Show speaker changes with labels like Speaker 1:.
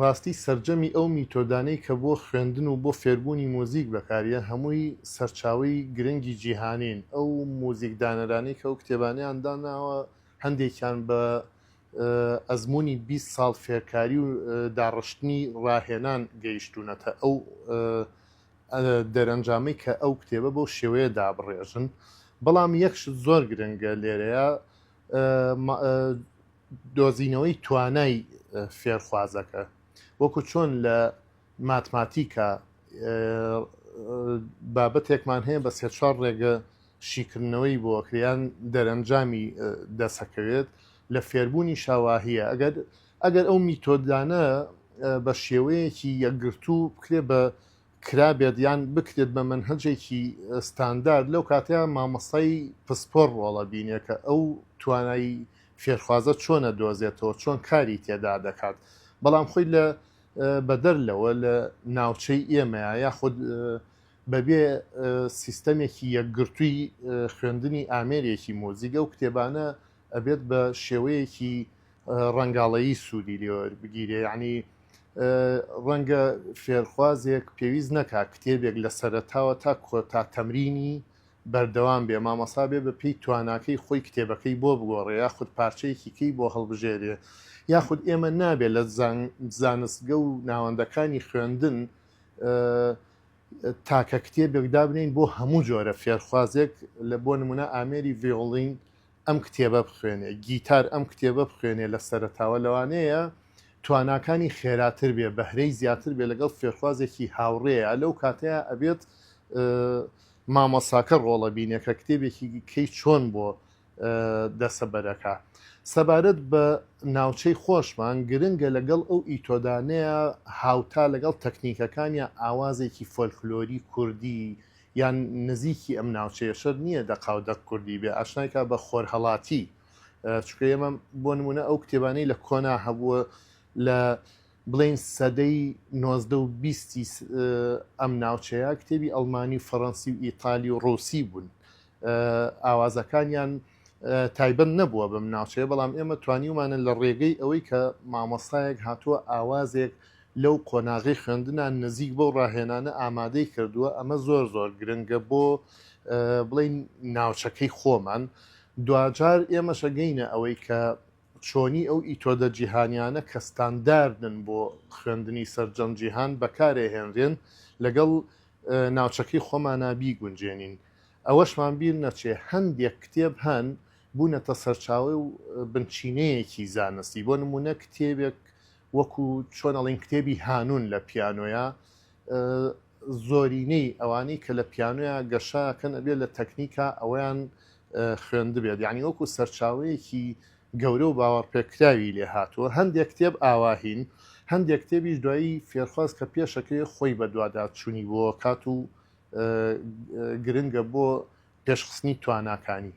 Speaker 1: ڕاستی سەرجەمی ئەو میتۆدانەی کە بۆ خوێندن و بۆ فێربوونی مۆزیک بەکاریە هەمووی سەرچاوی گرنگی جیهانین. ئەو مۆزیکدانەرانەی کە ئەو کتێبانەیان داناوە هەندێکیان بە ئەزمموی 20 ساڵ فێرکاری و داڕشتنی ڕاهێنان گەیشتونەتە ئەو دەرەنجامەی کە ئەو کتێبە بۆ شێوەیە دابڕێژن. بەڵام یەکشت زۆر گرنگە لێرەیە دۆزینەوەی توانای فێرخوازەکە، وەکو چۆن لە ماتماتیکە بابەتێکمان هەیە بە 3-4 ڕێگە شیکردنەوەی بۆ کریان دەرەنجامی دەسەکەوێت. لە فێربوونی شاواهیە ئەگەر ئەو میتۆدانە بە شێوەیەکی یەکگرتوو بکرێت بە کرابێت یان بکرێت بە منهەجێکی ستاندارد، لەو کاتەیە مامۆستای پسپۆر ڕۆڵە بینێ کە ئەو توانایی فێرخوازە چۆنە دۆزێتەوە، چۆن کاری تێدا دەکات. بەڵام خۆی لە بەدەر لەوە لە ناوچەی ئێمەیە یاخود بەبێ سیستەمێکی یەکگرتووی خوێندنی ئامێرێکی مۆزیگە و کتێبانە ئەبێت بە شێوەیەکی ڕەنگاڵەیی سوودی لێوە بگیرێ. یعنی ڕەنگە فێرخوازێک پێویست نەکا کتێبێک لە سەرەتاوە تا تەمرینی بەردەوام بێ، مامەسا بێ بە پێی تواناکەی خۆی کتێبەکەی بۆ بگۆڕێ، یاخود پارچەیەکی کەی بۆ هەڵبژێرێ، یاخود ئێمە نابێت لە زانستگە و ناوەندەکانی خوێندن تاکە کتێبێک دابنین بۆ هەموو جۆرە فێرخوازێک. لە بۆ نمونە ئامێری ڤیۆڵین ئەم کتێبە بخوێنێ، گیتار ئەم کتێبە بخوێنێ لە سەرەتاوە، لەوانەیە تواناکانی خێراتر بێ، بەهرەی زیاتر بێ لەگەڵ فێرخوازێکی هاوڕێیە. لەو کاتەیە ئەبێت مامۆساکە ڕۆڵە بینێ کە کتێبێکی کەی چۆن بۆ دەسەبەرەکە. سەبارەت بە ناوچەی خۆشمان گرنگە لەگەڵ ئەو ئیتۆدانەیە هاوتا لەگەڵ تەکنیکەکانی ئاوازێکی فۆلکلۆری کوردی یان نزیکی ئەم ناوچەیە شەر نییە دەقاودەک کوردی بێ، ئاشنایکە بە خۆرهەڵاتی. چکە ئێمە بۆ نمونە ئەو کتێبانەی لە کۆنا هەبووە لە بڵین سەدەی 19 و 20 ئەم ناوچەیە کتێبی ئەڵمانی و فەڕەنسی و ئیتالی و ڕووسی بوون، ئاوازەکانیان تایبەت نەبووە بەم ناوچەیە. بەڵام ئێمە توانیومانە لە ڕێگەی ئەوەی کە مامۆستایەک هاتووە ئاوازێک لەو قۆناغی خوێندنان نزیک بۆ ڕاهێنانە ئامادەی کردووە. ئەمە زۆر زۆر گرنگە بۆ بڵین ناوچەکەی خۆمان. دوجار ئێمەشەگەینە ئەوەی کە چۆنی ئەو ئیتۆدە جیهانیانە کە ستانداردن بۆ خوێندنی سەرجەم جیهان بەکارێهێنرێن لەگەڵ ناوچەکەی خۆمانە بیگونجێنین. ئەوەشمان بیر نەچێ هەندێک کتێب هەن بوونەتە سەرچاوی و بنچینەیەکی زانستی. بۆ نمونە کتێبێک وەکو چۆن ئەڵین کتێبی هانون لە پیانۆیە، زۆرینەی ئەوانەی کە لە پیانۆیە گەشاکەن ئەبێت لە تەکنیکە ئەویان خوێندبێت، یعنی وەکو سەرچاوەیەکی گەورە و باوەڕپێکراوی لێ هاتووە. هەندێک کتێب ئاواهین، هەندێک کتێبیش دوایی فێرخواز کە پێشەکەی خۆی بە دوادات چوونی بۆ کات و گرنگە بۆ پێشخستنی تواناکانی.